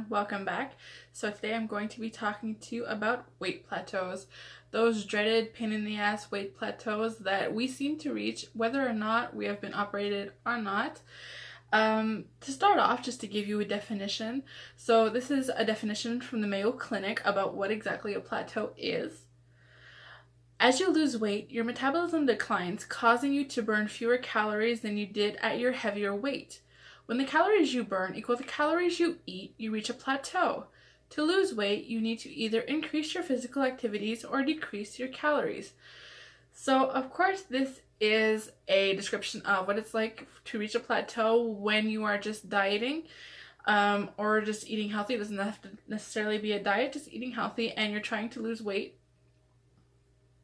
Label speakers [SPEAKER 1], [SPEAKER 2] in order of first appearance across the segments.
[SPEAKER 1] welcome back. So today I'm going to be talking to you about weight plateaus. Those dreaded pain in the ass weight plateaus that we seem to reach whether or not we have been operated or not. To start off, just to give you a definition. So this is a definition from the Mayo Clinic about what exactly a plateau is. As you lose weight, your metabolism declines, causing you to burn fewer calories than you did at your heavier weight. When the calories you burn equal the calories you eat, you reach a plateau. To lose weight, you need to either increase your physical activities or decrease your calories. So, of course, this is a description of what it's like to reach a plateau when you are just dieting or just eating healthy. It doesn't have to necessarily be a diet, just eating healthy and you're trying to lose weight.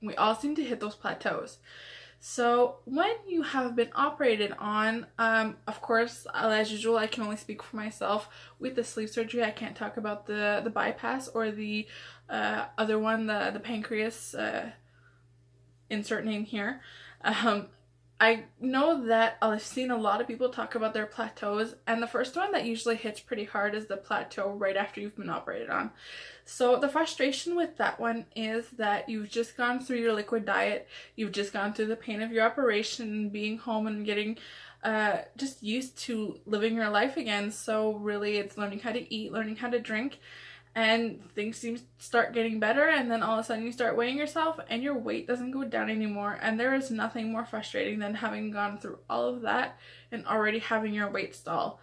[SPEAKER 1] We all seem to hit those plateaus. So when you have been operated on, of course, as usual, I can only speak for myself. With the sleeve surgery, I can't talk about the bypass or the other one, the pancreas, insert name here. I know that I've seen a lot of people talk about their plateaus, and the first one that usually hits pretty hard is the plateau right after you've been operated on. So the frustration with that one is that you've just gone through your liquid diet, you've just gone through the pain of your operation, being home and getting just used to living your life again. So really it's learning how to eat, learning how to drink, and things seem to start getting better, and then all of a sudden you start weighing yourself and your weight doesn't go down anymore. And there is nothing more frustrating than having gone through all of that and already having your weight stall.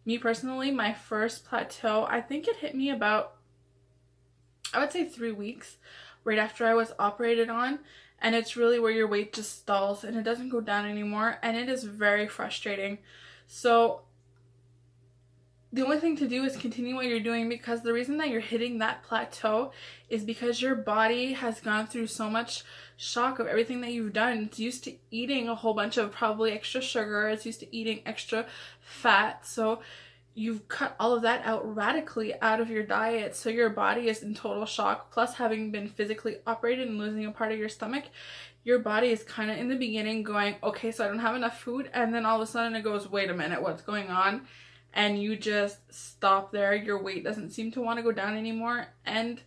[SPEAKER 1] Me personally, my first plateau, I think it hit me about, I would say 3 weeks right after I was operated on, and it's really where your weight just stalls and it doesn't go down anymore, and it is very frustrating. So the only thing to do is continue what you're doing, because the reason that you're hitting that plateau is because your body has gone through so much shock of everything that you've done. It's used to eating a whole bunch of probably extra sugar, it's used to eating extra fat, so you've cut all of that out radically out of your diet, so your body is in total shock. Plus, having been physically operated and losing a part of your stomach, your body is kind of in the beginning going, okay, so I don't have enough food, and then all of a sudden it goes, wait a minute, what's going on? And you just stop there. Your weight doesn't seem to want to go down anymore, and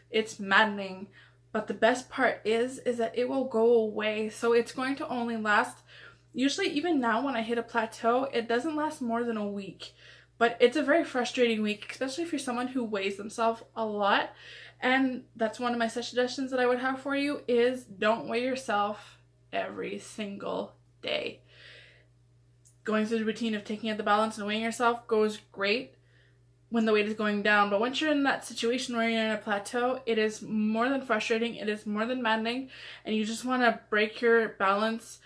[SPEAKER 1] it's maddening. But the best part is that it will go away. So it's going to only last, usually even now when I hit a plateau, it doesn't last more than a week. But it's a very frustrating week, especially if you're someone who weighs themselves a lot. And that's one of my suggestions that I would have for you is don't weigh yourself every single day. Going through the routine of taking out the balance and weighing yourself goes great when the weight is going down. But once you're in that situation where you're in a plateau, it is more than frustrating, it is more than maddening, and you just want to break your balance,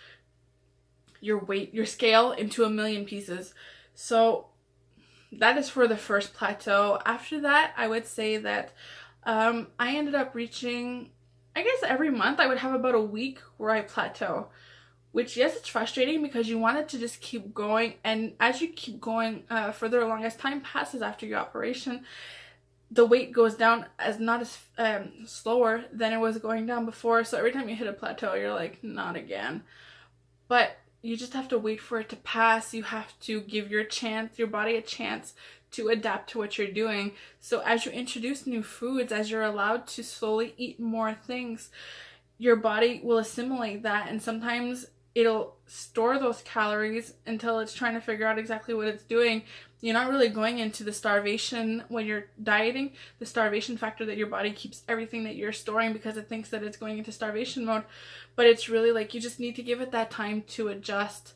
[SPEAKER 1] your weight, your scale into a million pieces. So that is for the first plateau. After that, I would say that I ended up reaching, I guess every month I would have about a week where I plateau. Which, yes, it's frustrating because you want it to just keep going, and as you keep going further along, as time passes after your operation, the weight goes down not as slower than it was going down before. So every time you hit a plateau, you're like, not again. But you just have to wait for it to pass. You have to give your body a chance to adapt to what you're doing. So as you introduce new foods, as you're allowed to slowly eat more things, your body will assimilate that, and sometimes it'll store those calories until it's trying to figure out exactly what it's doing. You're not really going into the starvation when you're dieting, the starvation factor that your body keeps everything that you're storing because it thinks that it's going into starvation mode. But it's really like you just need to give it that time to adjust.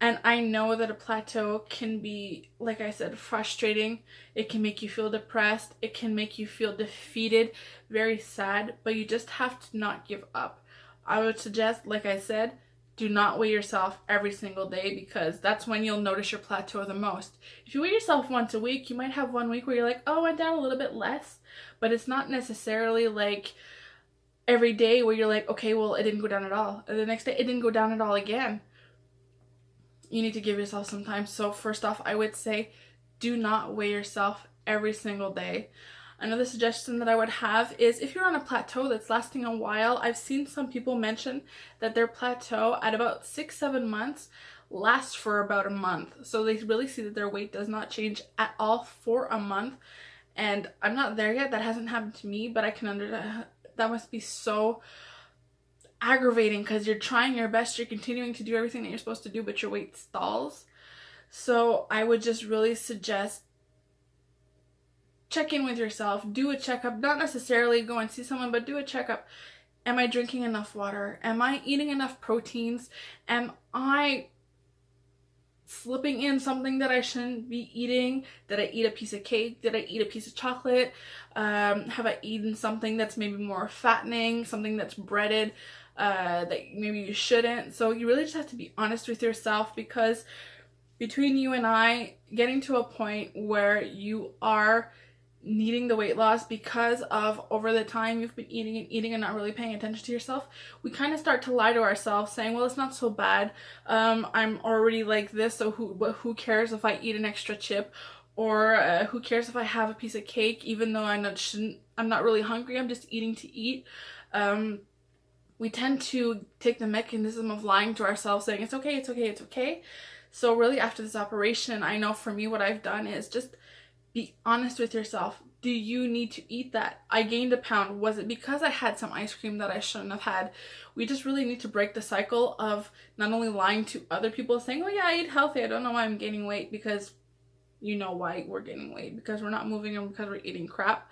[SPEAKER 1] And I know that a plateau can be, like I said, frustrating. It can make you feel depressed. It can make you feel defeated, very sad, but you just have to not give up. I would suggest, like I said, do not weigh yourself every single day, because that's when you'll notice your plateau the most. If you weigh yourself once a week, you might have 1 week where you're like, oh, I went down a little bit less, but it's not necessarily like every day where you're like, okay, well, it didn't go down at all. And the next day, it didn't go down at all again. You need to give yourself some time. So first off, I would say do not weigh yourself every single day. Another suggestion that I would have is if you're on a plateau that's lasting a while, I've seen some people mention that their plateau at about 6-7 months lasts for about a month. So they really see that their weight does not change at all for a month. And I'm not there yet. That hasn't happened to me, but I can understand. That must be so aggravating because you're trying your best, you're continuing to do everything that you're supposed to do, but your weight stalls. So I would just really suggest check in with yourself, do a checkup, not necessarily go and see someone, but do a checkup. Am I drinking enough water? Am I eating enough proteins? Am I slipping in something that I shouldn't be eating? Did I eat a piece of cake? Did I eat a piece of chocolate? Have I eaten something that's maybe more fattening, something that's breaded that maybe you shouldn't? So you really just have to be honest with yourself, because between you and I, getting to a point where you are needing the weight loss because of over the time you've been eating and not really paying attention to yourself, we kind of start to lie to ourselves saying, well, it's not so bad. I'm already like this, so who cares if I eat an extra chip, or who cares if I have a piece of cake, even though I'm not really hungry, I'm just eating to eat. We tend to take the mechanism of lying to ourselves, saying it's okay, it's okay, it's okay. So really, after this operation, I know for me what I've done is just be honest with yourself. Do you need to eat that? I gained a pound. Was it because I had some ice cream that I shouldn't have had? We just really need to break the cycle of not only lying to other people, saying, oh yeah, I eat healthy, I don't know why I'm gaining weight, because you know why we're gaining weight, because we're not moving and because we're eating crap.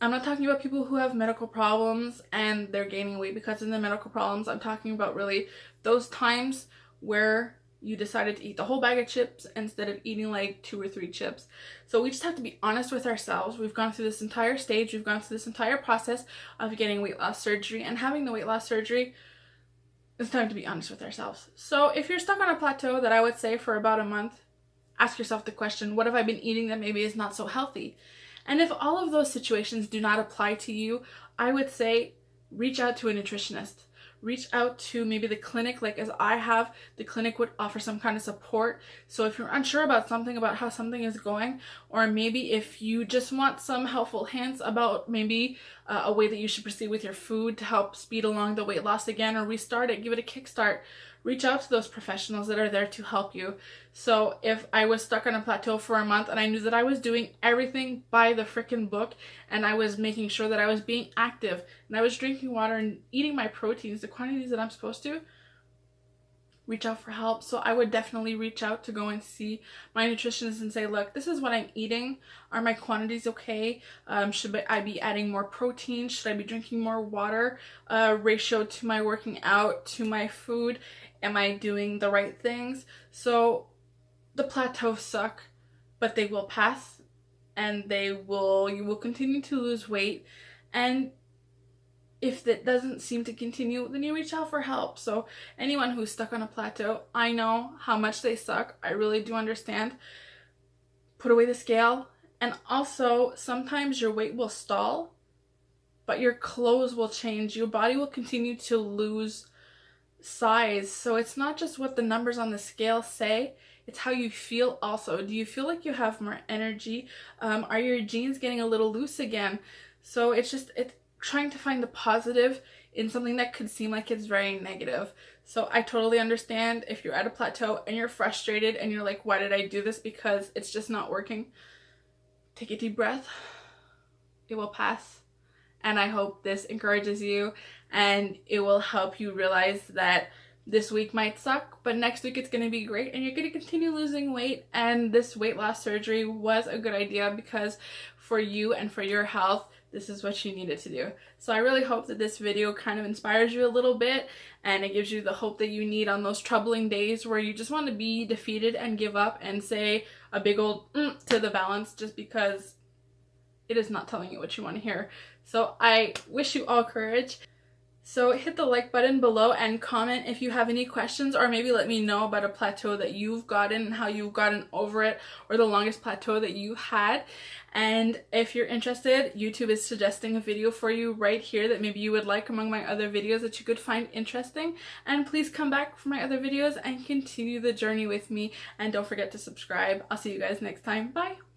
[SPEAKER 1] I'm not talking about people who have medical problems and they're gaining weight because of the medical problems. I'm talking about really those times where you decided to eat the whole bag of chips instead of eating like 2 or 3 chips. So we just have to be honest with ourselves. We've gone through this entire stage. We've gone through this entire process of getting weight loss surgery and having the weight loss surgery. It's time to be honest with ourselves. So if you're stuck on a plateau, that I would say for about a month, ask yourself the question, what have I been eating that maybe is not so healthy? And if all of those situations do not apply to you, I would say reach out to a nutritionist. Reach out to maybe the clinic, like as I have. The clinic would offer some kind of support. So if you're unsure about something, about how something is going, or maybe if you just want some helpful hints about maybe a way that you should proceed with your food to help speed along the weight loss again, or restart it, give it a kickstart, reach out to those professionals that are there to help you. So if I was stuck on a plateau for a month and I knew that I was doing everything by the freaking book, and I was making sure that I was being active and I was drinking water and eating my proteins, the quantities that I'm supposed to, reach out for help. So I would definitely reach out to go and see my nutritionist and say, look, this is what I'm eating. Are my quantities okay? Should I be adding more protein? Should I be drinking more water? Ratio to my working out, to my food. Am I doing the right things? So the plateaus suck, but they will pass, and you will continue to lose weight. And if that doesn't seem to continue, then you reach out for help. So anyone who's stuck on a plateau, I know how much they suck. I really do understand. Put away the scale. And also, sometimes your weight will stall, but your clothes will change. Your body will continue to lose size. So it's not just what the numbers on the scale say, it's how you feel also. Do you feel like you have more energy? Are your jeans getting a little loose again? So it's trying to find the positive in something that could seem like it's very negative. So I totally understand if you're at a plateau and you're frustrated and you're like, why did I do this? Because it's just not working. Take a deep breath. It will pass. And I hope this encourages you and it will help you realize that this week might suck, but next week it's going to be great and you're going to continue losing weight. And this weight loss surgery was a good idea because for you and for your health, this is what you needed to do. So I really hope that this video kind of inspires you a little bit and it gives you the hope that you need on those troubling days where you just want to be defeated and give up and say a big old to the balance just because it is not telling you what you want to hear. So I wish you all courage. So hit the like button below and comment if you have any questions, or maybe let me know about a plateau that you've gotten and how you've gotten over it, or the longest plateau that you had. And if you're interested, YouTube is suggesting a video for you right here that maybe you would like among my other videos that you could find interesting. And please come back for my other videos and continue the journey with me. And don't forget to subscribe. I'll see you guys next time. Bye!